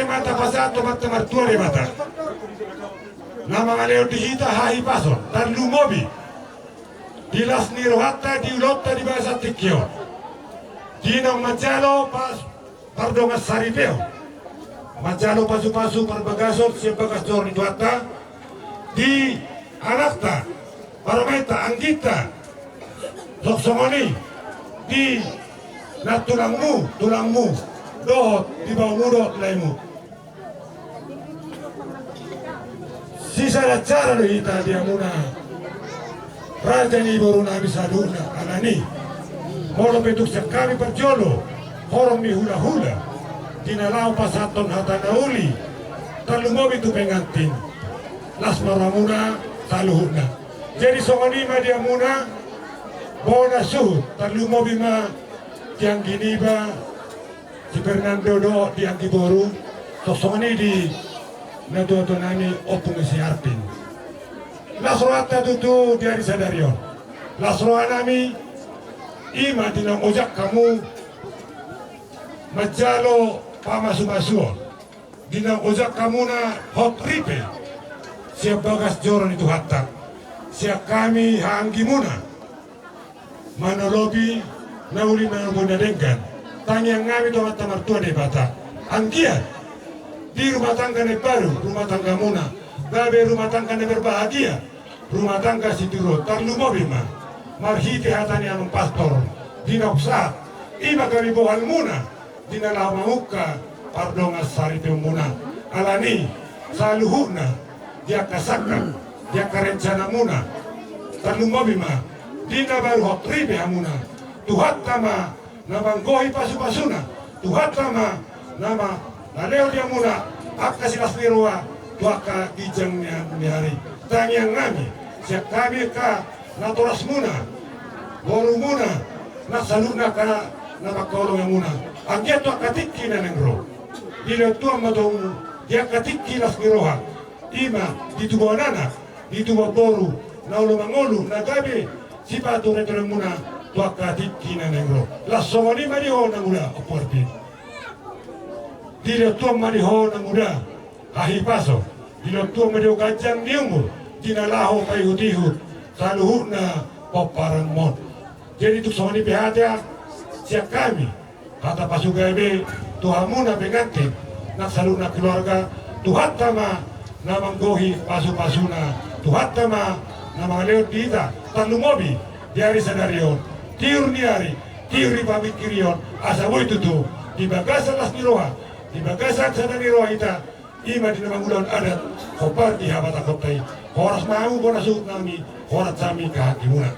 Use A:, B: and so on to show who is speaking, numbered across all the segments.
A: mata pasato mata martuare mata. Nama maleo dihita hai paso tan lumobi. Dilas nirohata di ulotta di bahasa tikio. Dinong majalo pas pardongas saripeo. Majalo pasu-pasu perbagasor sebagas jor di duata. Di anakta parameta anggita soksongoni di na tulangmu dohot di bawah mudot laimu sisa cara kita dia muna raja ni baru nabi saduna alani molo bentuk sekami perjolo horong mi hula-hula dinalau pasaton hatana uli talumobi tu pengantin las maramuna taluhuna jadi songonima dia muna bona suhut talumobi ma tiang gini ba si Fernando do di Antiboru sosongani di nato nami opung si Arpin lasroata tutu dari Sadarion lasroanami ima dinang ojak kamu majalo pamasu-masuon dinang ojak kamu na hot ripe siap bagas joron itu hatta siap kami hanggi muna manolobi nauli manobunda dengkan tangi yang ngami doa tamar tua de bata angkian di rumah tangga ne baru rumah tangga muna gabe rumah tangga ne berbahagia rumah tangga situro tarlu mobil ma marhiti hatani amang pastor dinoksa iba kami bohal muna dina lama muka pardonga sari muna alani saluhuna dia kasakan dia karencana muna tarlu mobil ma dina baru hotribe hamuna Tuhan tama nama gohi pasu-pasuna Tuhan tama nama laleo dia muna akka silas nirua tuaka kijangnya hari tangiang ngami siap kami ka natoras muna boru muna nasaluna ka nama kolong yang muna angkia tuaka tikki na nengro dina tuang matong dia katikki las niroha ima ditubaw nana ditubaw boru naulo mangolu nagabi sipatu retolong muna tuaka tikki na nengro lasongoni mariho na muna oporti dilo tuang mariho na muna ahi paso dilo tuang mariho kajang niumur dinalaho payhutihu saluhut na paparang mon jadi tuk songoni pihada siap kami kata pasugaibe Tuhan muna pengantin nak saluh na keluarga Tuhan tama namang gohi pasu-pasuna Tuhan tama namang leot dita talumobi diari sadarion tiur niari tiuri pamit kirion asa boy tutu di bagasan las niroha di bagasan sana niroha ita ima di namang udaun adat kopar di habata kotai horas mau bona suut nami horat sami kahakimuna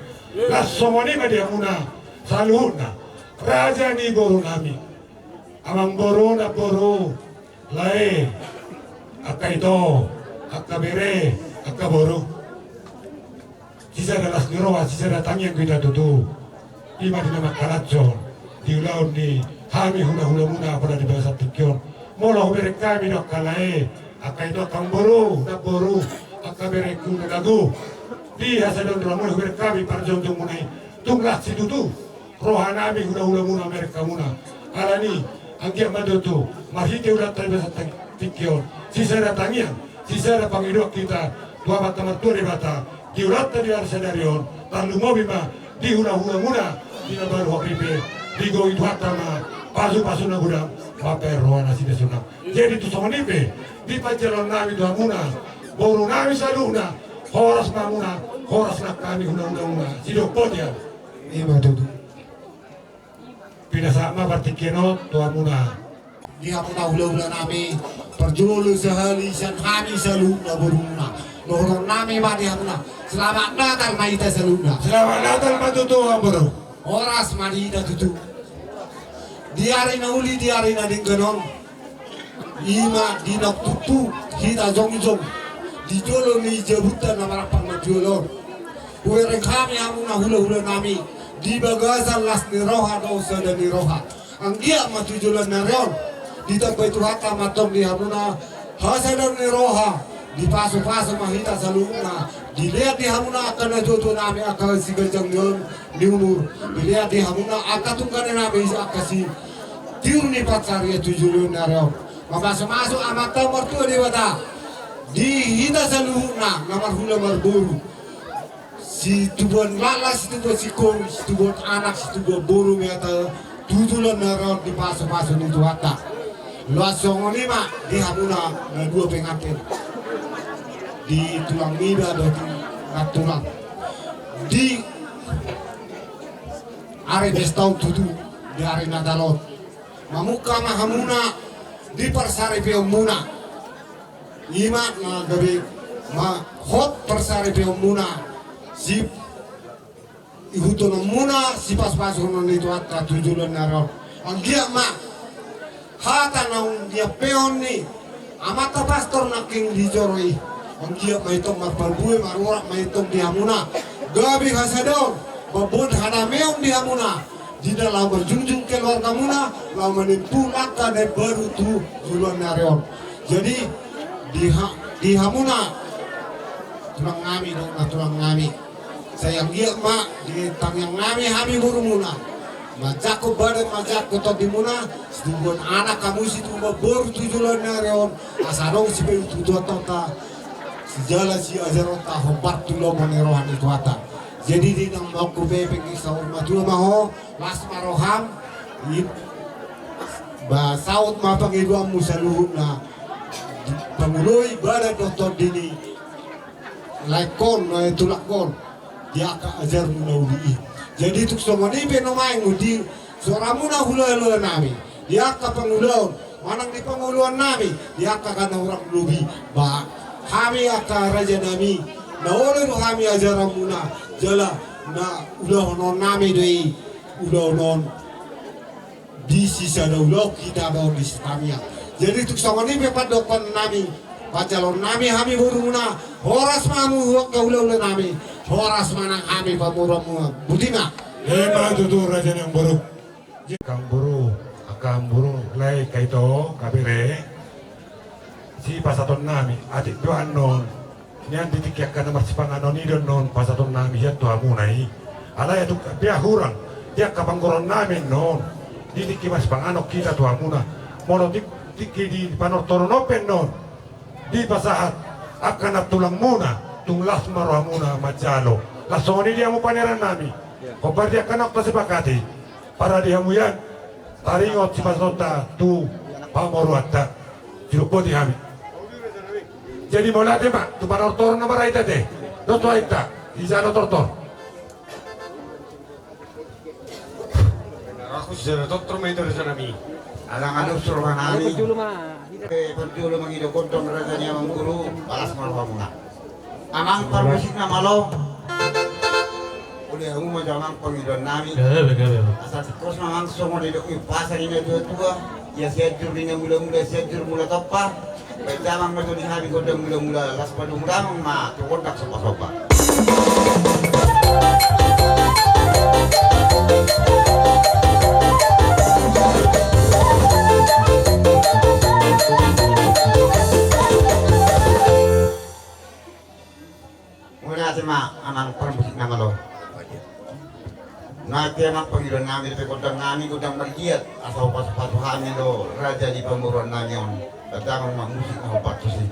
A: las somoni ma dia muna saluhutna raja ni boru nami amang boru na boru lae akka ito akka bere akka boru sisa las niroha sisa datang yang kita tutu ima di nama karatson di ulaun ni hami hula-hula muna pada di bahasa tikyon molo bere kami dok kalae akka ito kang boru na boru akka bere kuna dagu di hasadon ramul bere kami parjonjong munai tunglah situtu rohanami hula-hula muna mereka muna alani angkia madotu marhite ulat dari bahasa tikyon sisa datangian sisa da pangidok kita tua bata marturi bata di ulat dari arsadarion tarlu mobima di hula-hula muna dina baru hopipe di go itu hatama pasu-pasu na gudang paper rohana sida sunang jadi tu somonipe di pajalan nami doa muna boru nami saluna horas mamuna horas nak kami hula-hula muna sido podia ima tutu pina sama partikeno doa muna
B: dia muna hula-hula nami perjulu sehali san kami saluna boruna lohorong nami ma dia muna selamat natal maita saluna
A: selamat natal matutu ambaru
B: Horas madida tutu diari na uli diari na dingganon ima dinok tutu kita jong di jolo ni jabutan na marapang na jolo uwere kami amuna hula-hula nami di bagasan las niroha dosa dan niroha ang iya matujulan na reon di tagbay turata matong di hamuna hasa dan niroha di paso-paso mahita sa luna dilihat di hamuna akan natuto nami akan si gajang yon di umur dilihat di hamuna akan tungkan nami akan si tiur ni patsari tujulun nareo Masuk amat tahu mertua di wata. Di hita saluhuna namar hula marboru. Si tubuhan lalas, si tubuhan sikor, si tubuhan anak, si tubuhan boru meta tutulan naron di paso-paso di tuata. Luas songo lima di hamuna na dua pengantin. Di tulang mida do di tulang. Di are bestau tutu di are natalot. Mamuka mahamuna di persari muna. Ima na gabi ma hot persari muna. Si ihuto muna si pas-pas kono itu ata tujulan naron. Ang dia ma hata na dia peon ni amata pastor naking dijoroi. Ang dia maitong marpalbue marura maitong dihamuna. Gabi hasadon babod hana meong dihamuna. Di dalam berjunjung keluarga muna lau menimpu laka dan baru tu julan naron. Jadi dihamuna tulang ngami dong na tulang ngami. Sayang dia mak di tangyang ngami hami buru muna. Majako badan majako to di muna. Sedubon anak kamu situ baru tujulan nareon. Asadong si bayu tujuan ta. Sejala si ajaron ta hobat tulo monerohan itu ata. Jadi di nang mau ku bebek ni saud matua maho las maroham. Ba saud ma pangidua musaluhun na panguloi badan doktor dini. Laikon tulak kon. Dia akan ajar menaudi. Jadi tuk semua ni penomai ngudi suara muna hula nami. Dia akan pengulauan manang di pengulauan nami. Dia akan orang lubi. Ba kami akan raja nami. Na oleh kami ajar muna jala na ulah non nami doi ulah non di sisa ulah kita ada di setamia. Jadi tuk semua ni pepat dokon nami. Pacalon nami kami buruna horas mamu huwag kaulah nami. Horas manang kami pamuramu budina.
A: Lema tutu raja yang buruk. Kang buru lai kaito kabire. Si pasaton nami adik doan non. Nian ditikyakan nomor sipanganon idon non pasaton nami ya tuamunai. Alaya tu dia hurang dia kapanggoron nami non. Ditiki mas panganok kita tuamuna. Mono tiki di panortoron open non. Di pasahat akan tulang muna. Tunglas marohamuna majalo. Lasoni dia mo paneran nami. Kopar dia kanak sepakati. Para dia muyan. Taringot si pasota tu pamoruata. Cilupo di kami. Jadi mulai mak tu panortor na maraita deh. Doto aita. Isano tortor.
C: Aku sudah dokter itu sana mi.
D: Alang-alang suruhan nami. Perjulu mengido kontong rasanya mengguru balas marohamuna. Amang permusik na malo. Uli ang umajamang pangidon namin. Asal terus mamang semua didok ipasa ini dua-dua. Ya sejur ini mula-mula sejur mula topa. Jamang betul di hari kodong mula-mula las pada mula ma kontak sopa-sopa. Muna sama amang permusik nama lo. Nanti amang panggilan namin di kodang namin kodang margiat asal pas-pas kami lo raja di pemuruan namin. Datang amang musik na hopat sih.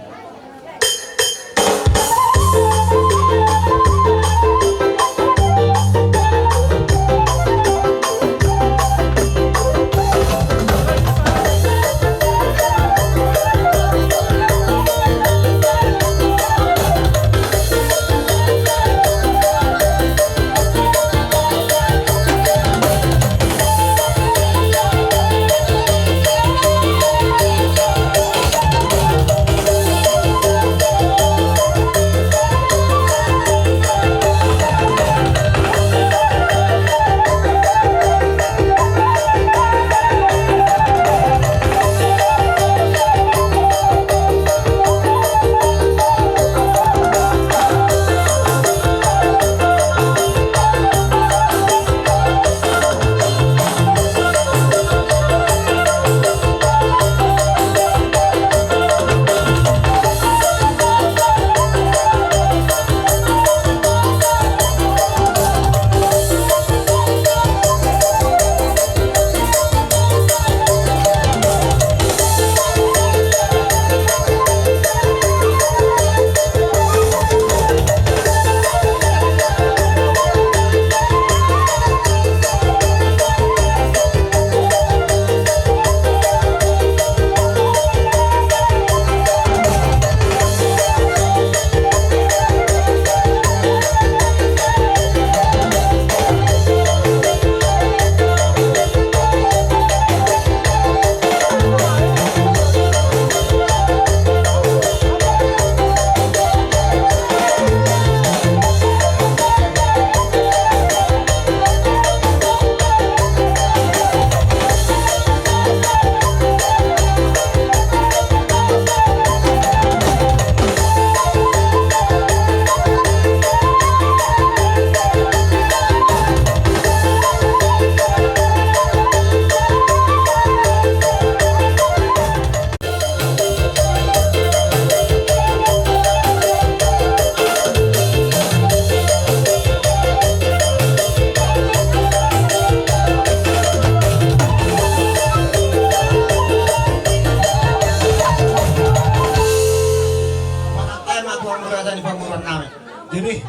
B: Jadi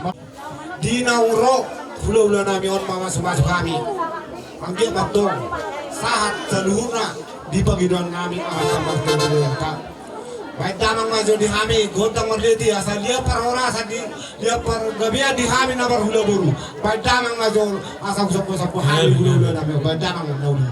B: dina uro hula-hula nami on mama semasuk kami. Angge magdong sahat seluruhna di bagian kami akan bertemu. Baik damang maju di kami, gontang merdeti asal dia parora asal dia par gabia di kami nabar hula buru. Baik damang maju asal sapu hari hula nami baik damang nauli.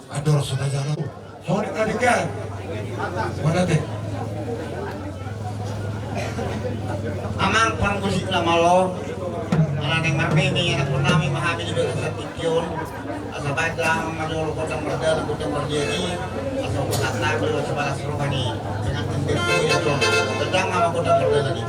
A: Ador sudah jalan. Sore tadi kan. Mana teh?
D: Amang pangkusik na malo. Anang marmini anak nami mahami juga sa tikyon. Asa baik lang madolo ko tang berdal ko tang berdiri. Asa ko tatag ko sa balas rohani. Dengan tembel ko ito. Tendang nama ko tang berdal ni.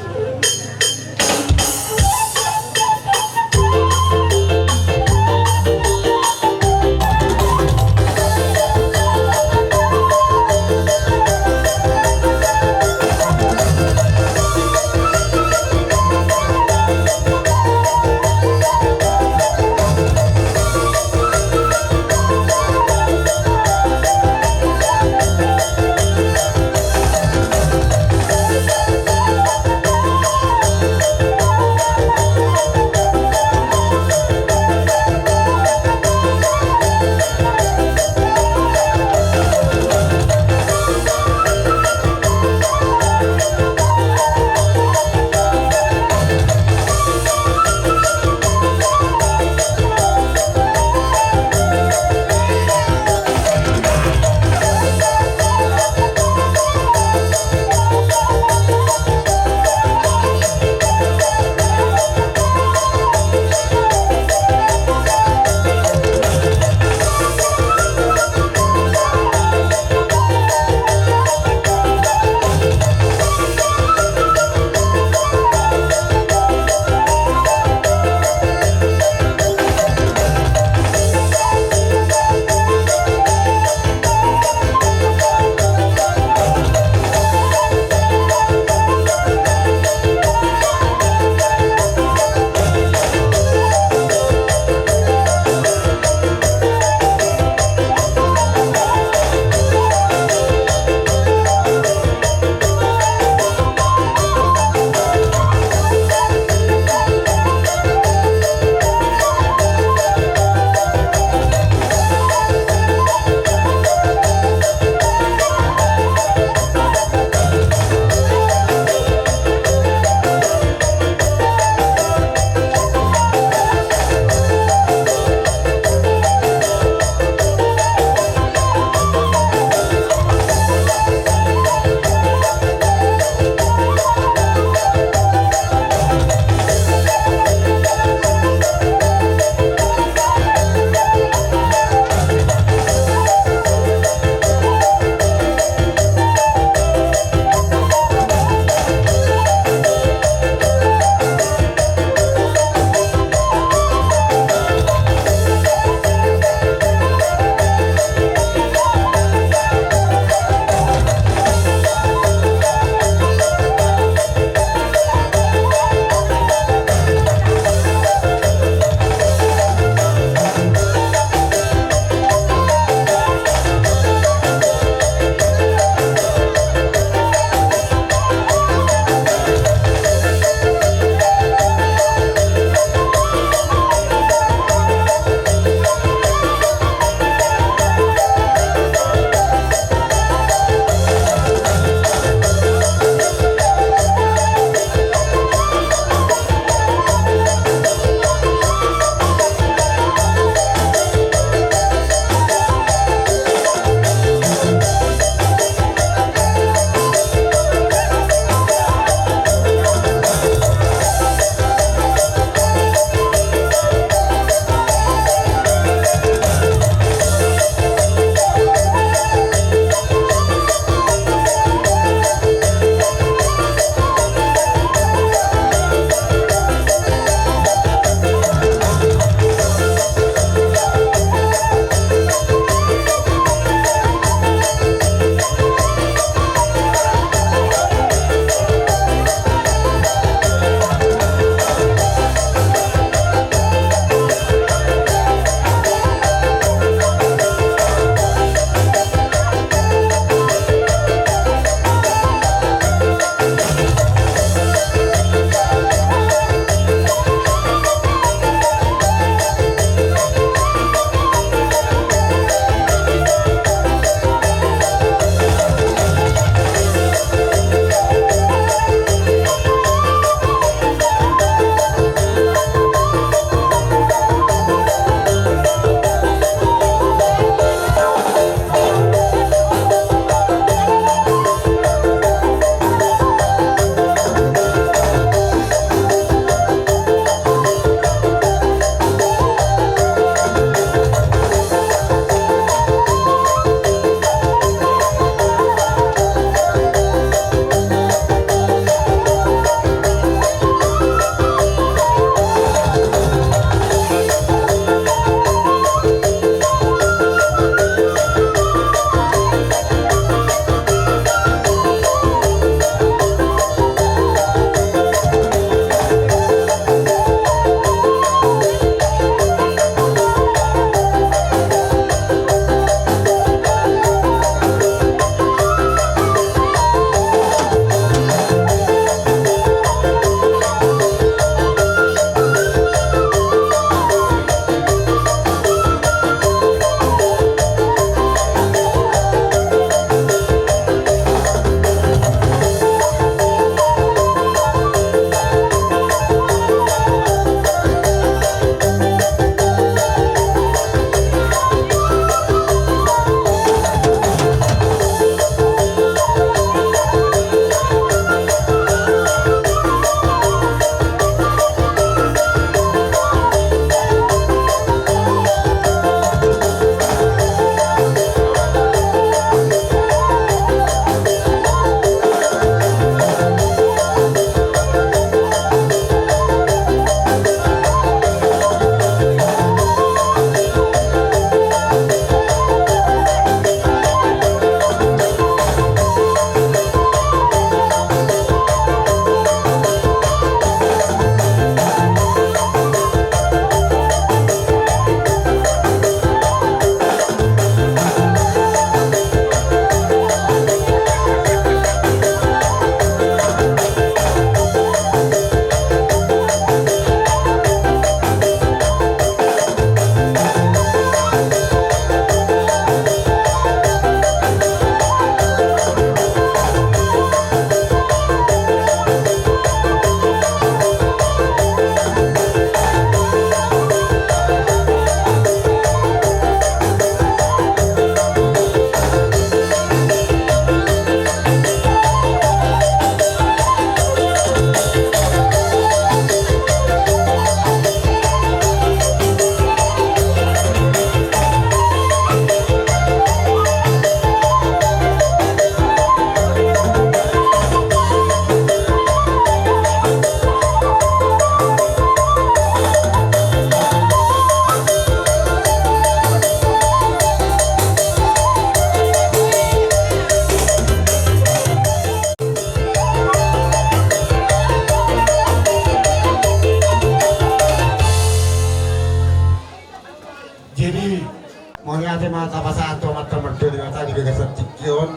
D: ate mata pasato mata merdo di mata di begasan tikyon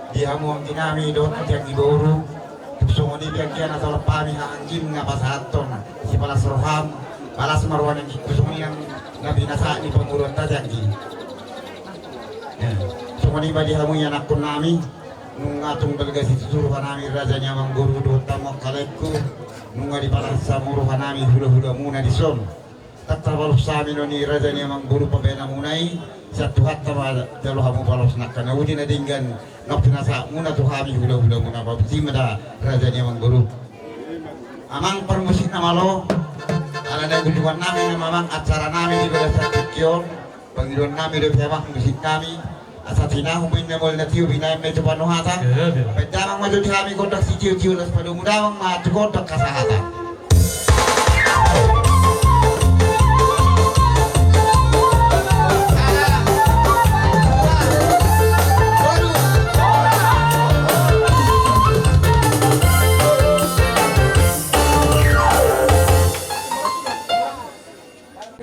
D: di hamuang dinami doon at yang iburu tupsong ni biagyan atau lepami anjing nga pasato si palas roham palas marwan yang kusong yang nabi nasa ni pangurut tajang di semua ni badi hamu yang akun nami nung atung delegasi suruhan nami rajanya mangguru do tamu kalekku nung di palas samuruhan nami hula-hula muna di son tak terbalu sami noni rajanya mangguru pabena munai satu hatta dalu hamu balos nakana udi na dinggan naktina sa muna tu hami hula-hula muna babti mada rajanya mangguru amang permusik na malo ala na guduan namin na mamang acara namin di bala sa tikyon pangilon namin do piyamang musik kami asa tinahong minamol na tiyo binayam na ito panuhata pedamang madudi kami kontak si tiyo-tiyo las padumudamang matukontak kasahata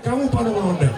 A: Kamu pada melonda.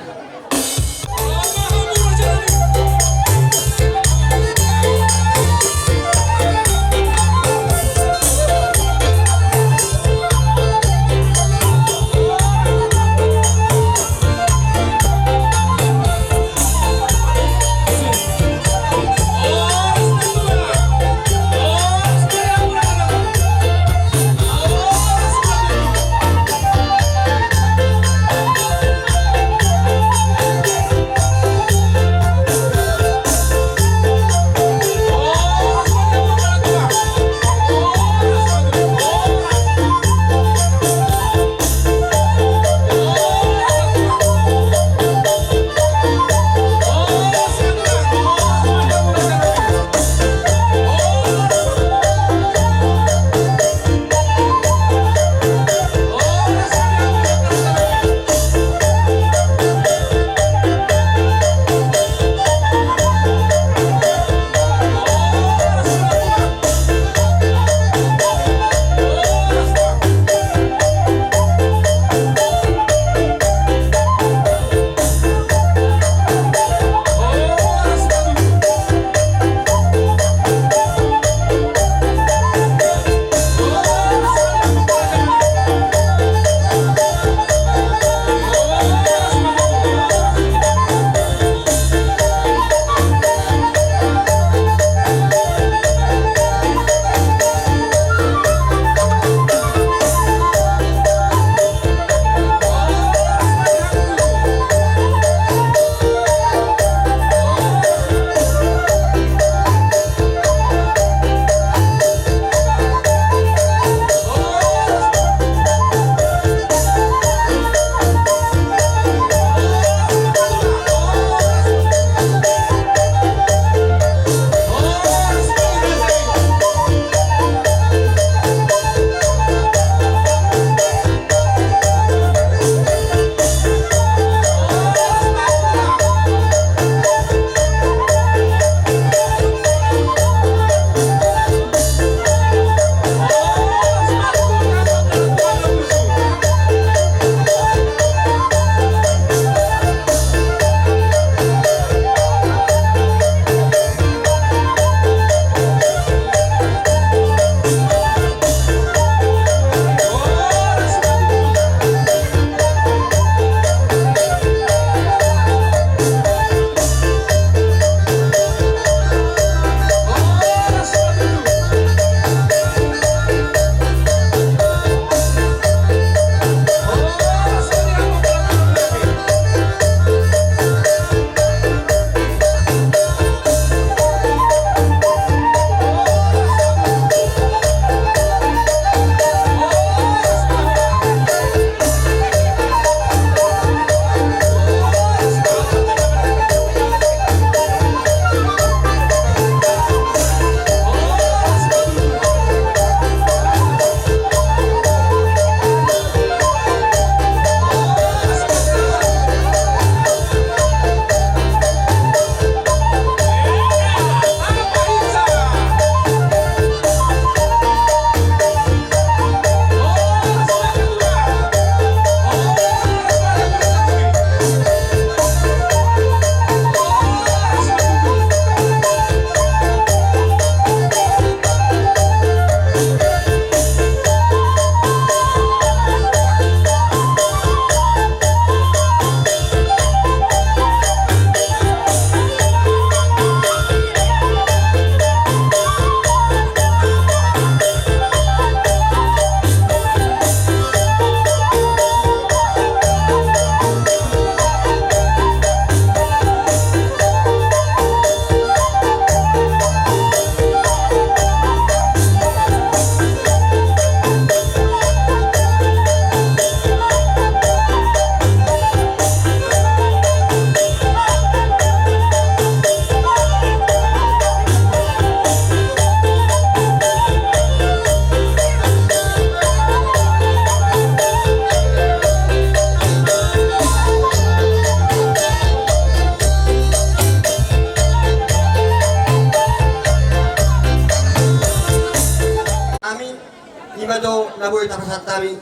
E: pasatami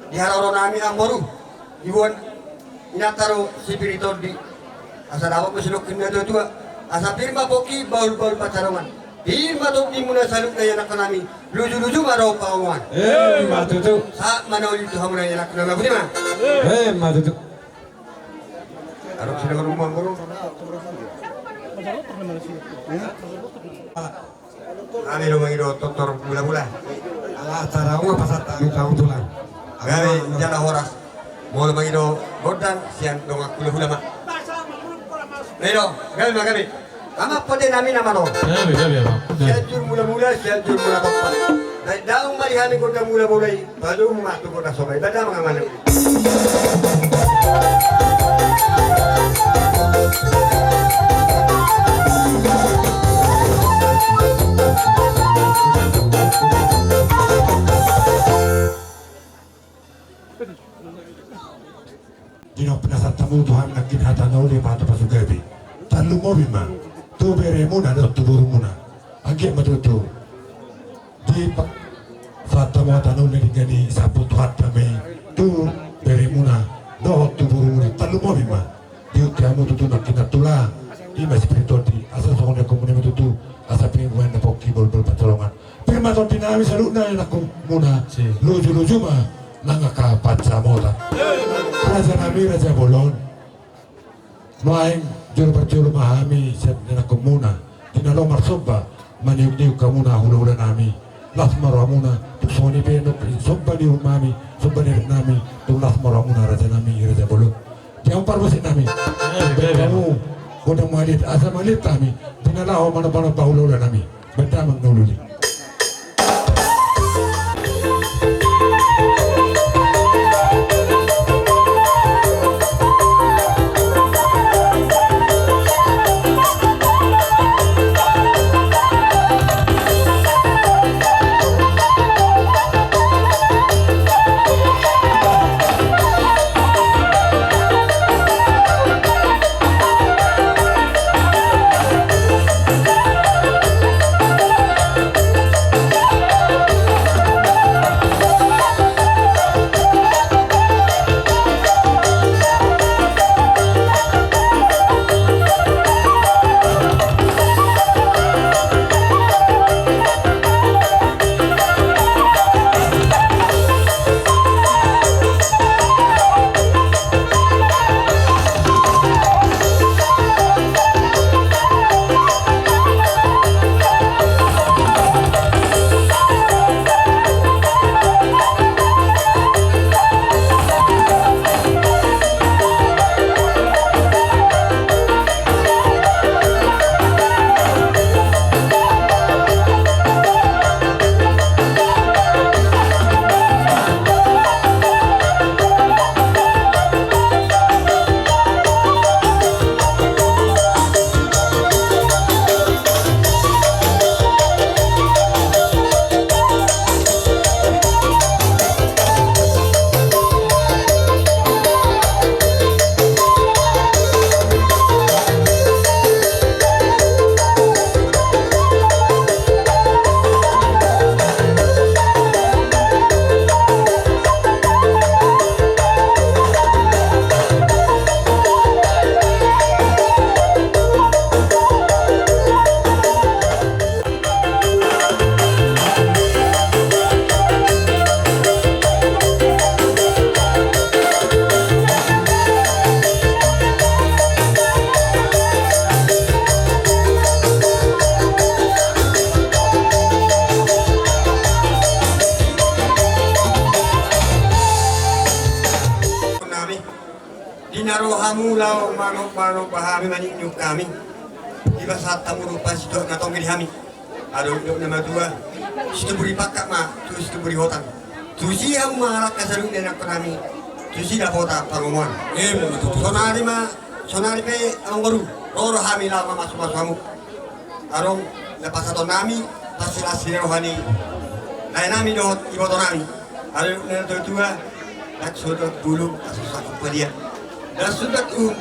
E: di haroro nami ang moru iwan inataro sipirito di asa dapat masinok kimia tua asa firma poki baul-baul pacarongan firma tok di muna saluk na yanak nami luju-luju maraw paungan
C: Matutu.
E: sa manaw itu hamuna yanak nami budi ma
C: Matutu.
E: arok sila rumah moru Kami rumah itu dokter mula-mula.
C: Ala tara nga pasatami taong tulang.
E: Kami jala horas. Mau rumah itu godang siang dongak hula-hula mak. Lero, kami. Ama pode nami nama no. Sianjur mula-mula, sianjur mula topat. Dari daung marihani godang mula-mula i. Baru mak tu godang sobai. Bada mengamana.
A: Dino penasat tamu Tuhan nakin hata nauli mata pasugabi. Talu mobi ma. Tu bere muna do tu buru muna. Agi matutu. Di pak saat tamu hata nauli digani sapu tuhat kami. Tu bere muna do tu buru muna. Talu mobi ma. Di utiamu tutu nakin hatula. Di masih spiritual asa soalnya komunikasi tutu asa pengen na poki bol patolongan. Firma toti nami saluna nak muna. Luju ma nangaka patsa mola. Raja nami Raja Bolon Maing juru berjuru mahami Siap nina kumuna Dinalo marsoba Maniuk-niuk kamuna hula-hula nami Las maramuna Tuk soni penok Soba ni umami Soba ni nami Tuk las maramuna Raja nami Raja Bolon Diang parbasit nami Kamu Kodang malit Asa malit kami Dinalaho mana-mana bahula-hula nami Benda mengnululi
E: Narohamulau manok-manok bahami maninyuk kami. Iba saat tamu rupa situ natong gini kami. Ada untuk nama dua. Situ beri pakak ma, tu situ beri hotan. Tu si yang marak kasarung dan aku kami. Tu si dah hota pangomuan. Sonari pe ang baru. Roro kami lama masuk kamu. Arong lepas satu nami pasti asli rohani. Lain nami dohot ibu nami. Ada untuk dua. Nak sudah dulu kasus aku dia. Dan sudah tu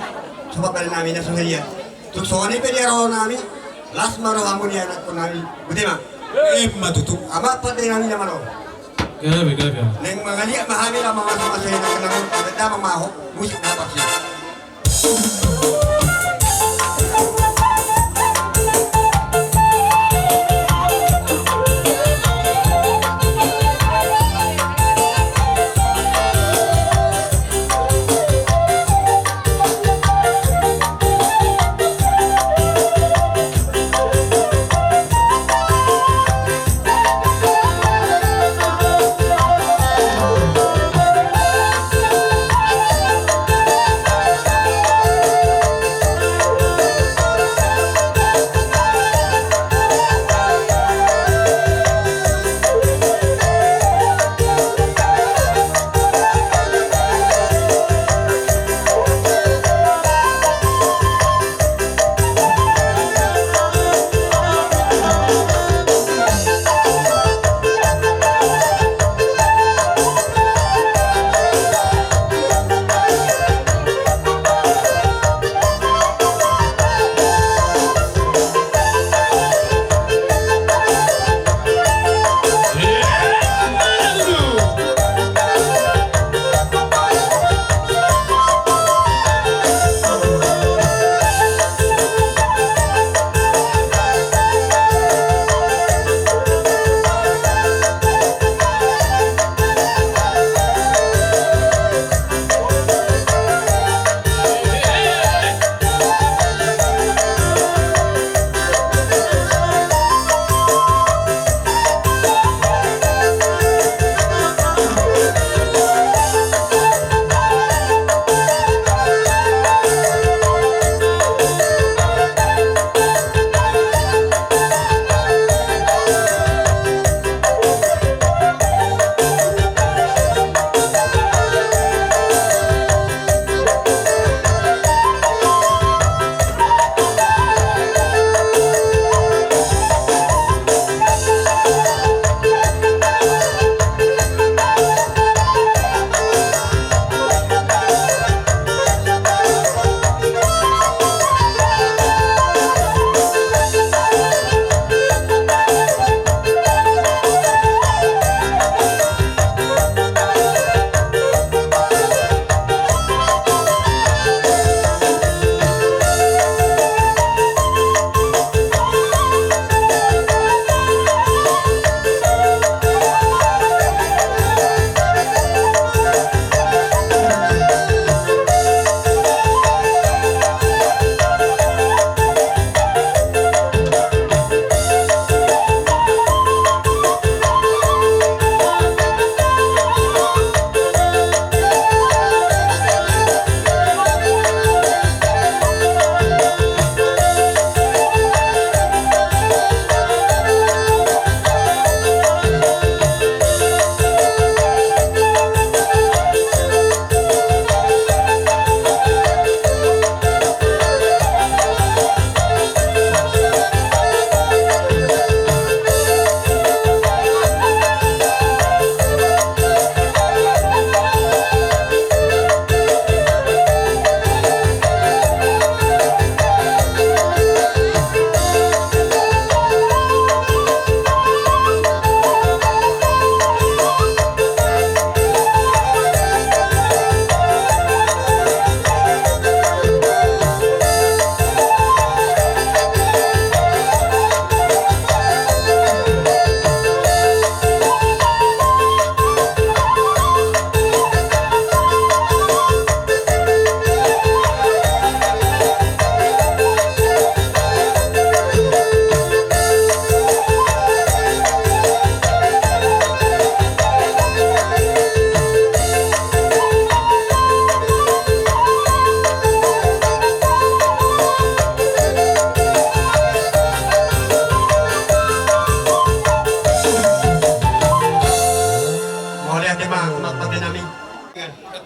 E: coba pada nami nak suharia. Tu soalnya pada roh nami, las maroh amun ya nak nami. Betul mak?
B: Matutu.
E: Amat pada nami nama roh.
F: Gabi.
E: Neng mga liya mahami lang mga sumasaya na kailangan maganda mamahok musik na papsi.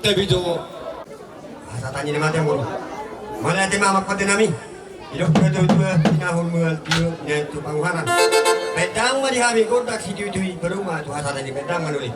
E: Tapi jo asa tanya ni mati mulu. Mana ti mama pati nami. Hidup itu dua tinahun mual tiu nya tu pangharan. Pedang mari hari godak si tiu berumah tu asa tanya pedang manuli.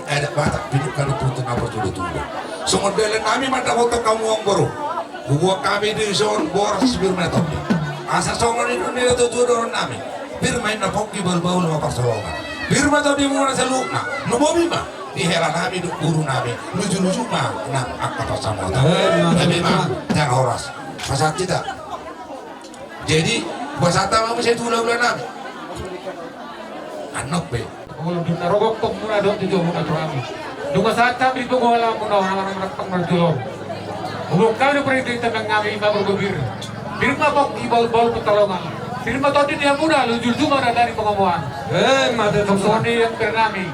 F: ada batak pinip kan itu na bertulu-tulu. Sumodelen kami mata motor kamu ang baru. Buwa kami di zon boras birma topi. Asa songon itu nila tutudoron namin. Birma na poki balbaul mapasolongan. Birma topi muna sa lukna. Numobi ma. Dihera namin guru namin. Luju-luju ma na akapasama. Tapi ma jangan horas. Pasat kita. Jadi basata mo saya tulang-ulan namin. Anak be.
G: Ulun di narogok tok muna do tijo muna turami. Dunga saat kami itu wala muna orang merekang merjulong. Ulun kami perintah tentang kami iba berbir. Firma bok ibal-bal pertolongan. Firma tadi dia muna lujur cuma dari pengomongan.
C: Mata tutup.
G: Soni yang bernami.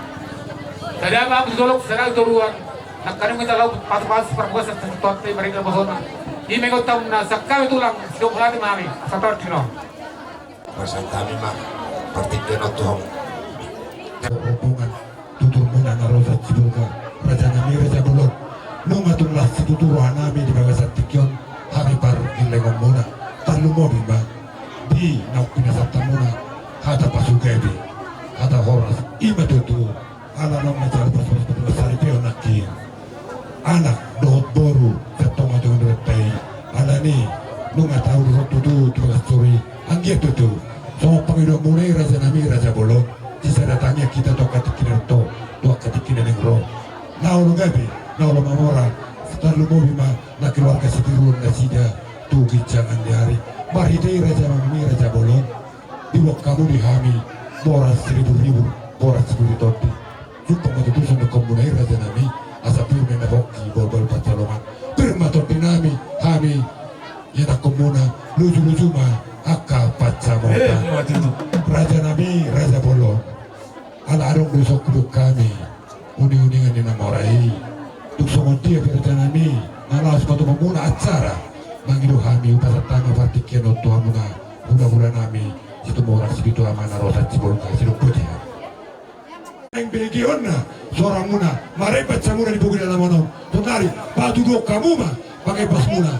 G: Tadi apa berjolok secara turuan. Nak kami minta laut pas-pas perbuas sesuatu mereka bahona. Ini mengotam na sakal tulang sedok hati mami. Sabar dino.
F: Pasat kami mah partikan Tuhan.
A: Hubungan tutur muna na rosa cibulga raja nami raja bolot nunga tumlah situturo hanami di bawah satikyon hari par ilengom muna talu mobi ba di nak pinasapta muna hata pasugebi hata horas ima tutu ala nong mencari pasus betul sari peo nakir anak dohot boru ketoma dengan repei ala ni nunga tahu di tutu tugas story anggia tutu so pangidok mulai raja nami raja bolot Jisa datangnya kita toka tikinan to, toka tikinan yang roh. Nau lo gabi, nau lo mamora. Setelah lo mau bima, nak keluarga setirun nasida, tuh jangan di hari. Mari deh raja mami raja bolon. Di waktu kamu dihami, boras 1000 boras 10 toti. Jumpa matu tuh sama komunai raja nami, asap piu mena boki bol pacolongan. Bermatot nami, hami, ya tak komuna, lucu mah, akal pacamota. Raja nami raja bolon. Alarong besok kuduk kami uning-uningan di namorai tuk songon dia perjanani nalas patu memuna acara mangidu hami upasatama partikian oto hamuna hula-hula nami situ moras situ amana rosa cibol kasih putih yang begion na seorang muna marai baca muna di buku dalam mono tonari batu dua kamu mah pakai pas muna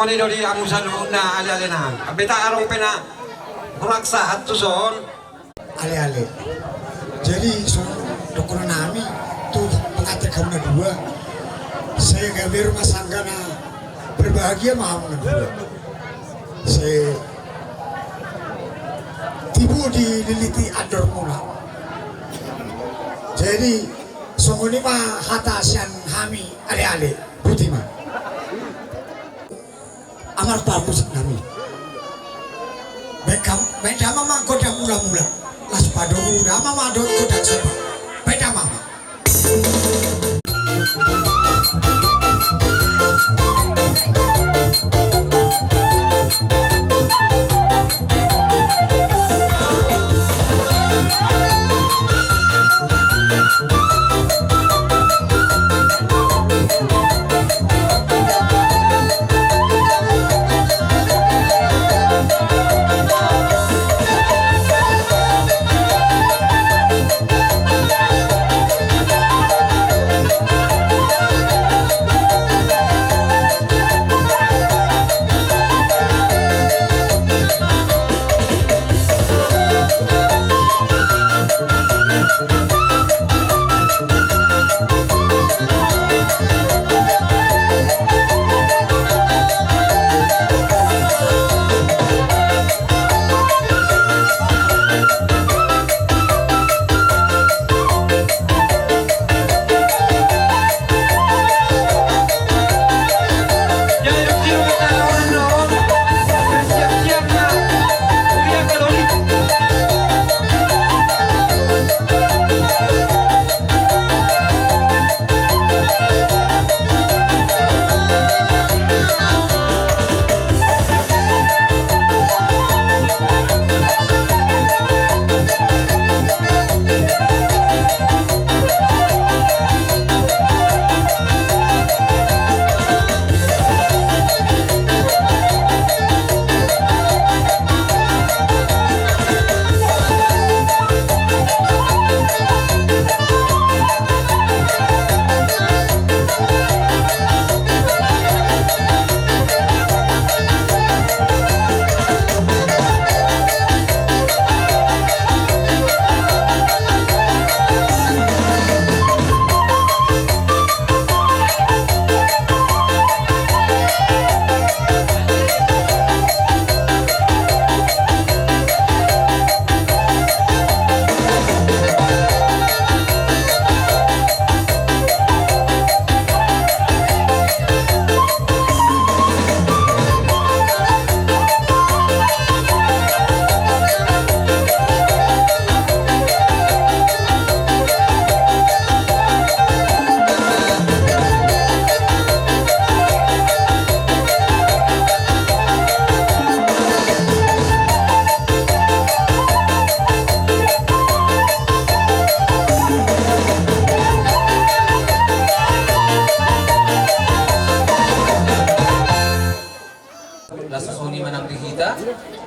C: songoni dori amusan na ale na. Beta arong pena kuraksa hatu son.
B: Ale-ale. Jadi so dokumen nami tuh pengajar kamu dua. Saya gawe rumah sanggana berbahagia mau dua. Saya tibu dililiti ador mula. Jadi songoni mah hata sian hami ale-ale putih mah. Amar bagus nami. Beda mama kodak mula-mula. Las padomu nama madot kodak sopa. Beda mama.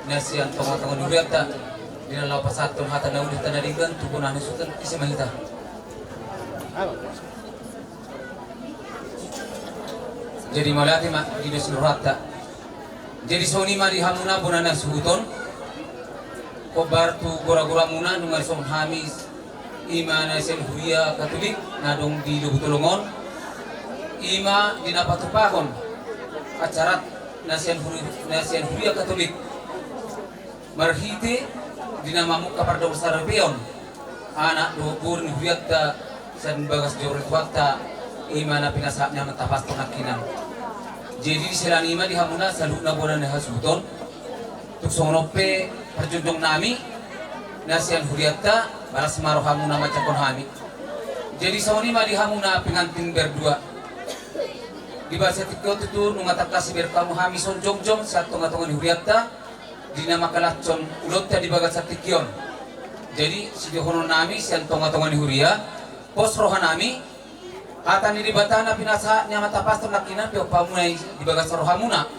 H: Nasian tonga-tonga nuriata dina lau pasatun hata na ulit tanadigan tukunan isutan isi mahita. Jadi malati ma dina surata. Jadi soni ma di hamuna bunana suhuton. Kobar tu gora-gora muna nungar som hamis ima na sen huya katolik nadong di lubutulungon. Ima dina patupahon acarat nasian huya katolik. Marhite dinamamu kapardong sarapion anak dogur ni huyatta san bagas joret wakta imana pinasapnya matapas tonakinan. Jadi di selan ima di hamuna saluna bonan hasuton tuk songope perjundong nami nasian huyatta balas maroh hamuna macakon hami. Jadi soni ma di hamuna pengantin berdua di bahasa tikot itu nungatak kasih berkamu hami son jong saat tonga-tonga di huyatta dina makalacon ulotnya di bagat satikion. Jadi si hono nami sian tonga-tonga ni huria pos roha nami atan di batana pinasa nya mata pastor nakinan pio pamunai di bagat rohamuna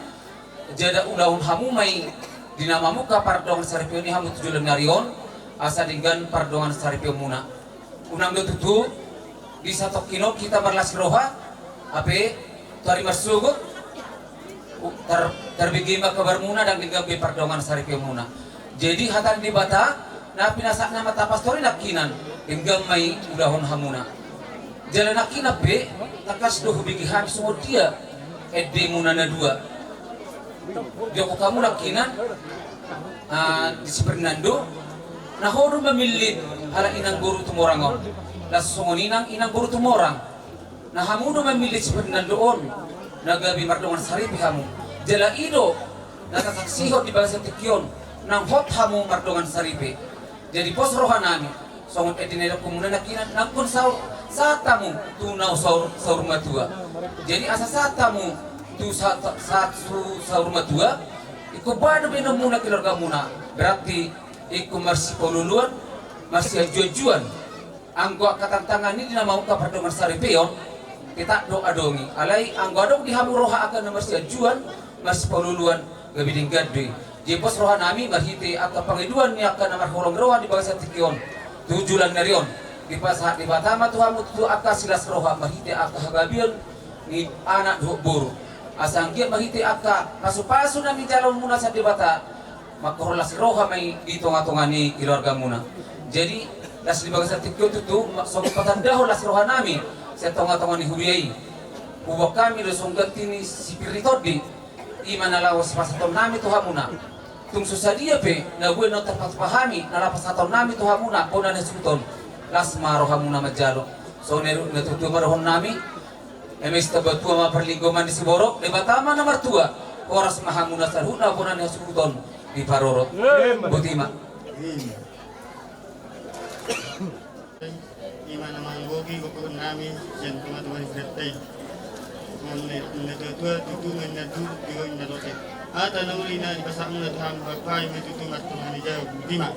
H: jada ulaun hamumai dina mamuka pardong saripio ni hamu tujuh narion asa dengan pardongan saripio muna unang do tutu di satu kino kita berlas roha ape tari masugo terbigima kabar muna dan digambi pardongan saripi muna. Jadi hatan di bata na pinasak na mata pastori nakinan inggamay udahon hamuna. Jalan nakina be takas do bigihan semua dia ede muna na dua. Dia ko kamu nakinan di Fernando na hodo mamilit hala inang guru tumorangon. Lasongon inang guru tumorang. Na hamuno mamilit si Fernando on nagabi mardongan saripi hamu. Jala ido natataksihot di bangsa tikyon nang hot hamu mardongan saripi. Jadi pos rohanami songon edinelo kumuna nakinan nang kun satamu tunau saur matua. Jadi asa satamu tu satu saur matua iku bado beno muna keluarga muna. Berarti iku marsi poluluan marsi ajuan anggo katantangan ini dina mau ka pardongan saripion kita doa dongi alai anggo adong dihamu roha akan marsi ajuan marsi poluluan gabiding gadwe. Jepos rohan nami marhiti aka pangiduan ni aka namar horong roha di bangsa tikion tujulan narion di pasah di batama tuhamu tu aka silas roha marhiti aka hagabion ni anak dua buru asang dia marhiti aka pasu-pasu nami jalan muna sa di bata makorolas roha may di tonga-tonga ni keluarga muna. Jadi las di bangsa tikion tutu sobat patandahon las roha nami sa tonga-tonga ni hubiyai ubak kami dosong ganti ni sipiritodi imana lawas pasaton nami tuhamuna tung susadia pe na bueno tapat pahami na lapas aton nami tuhamuna pona na suton las marohamuna majalo so neru natutu marohon nami emes tabatua ma perlinggoman di Siborok de batama na martua oras mahamuna sarhuna pona na suton di Parorot butima
I: imana manggogi ko nami yang teman-teman birthday natutua tutungan na duduk di gawin na lote. At anong uli na ipasang na tahang bagpay may tutungat tuhan ni Jayo Bima.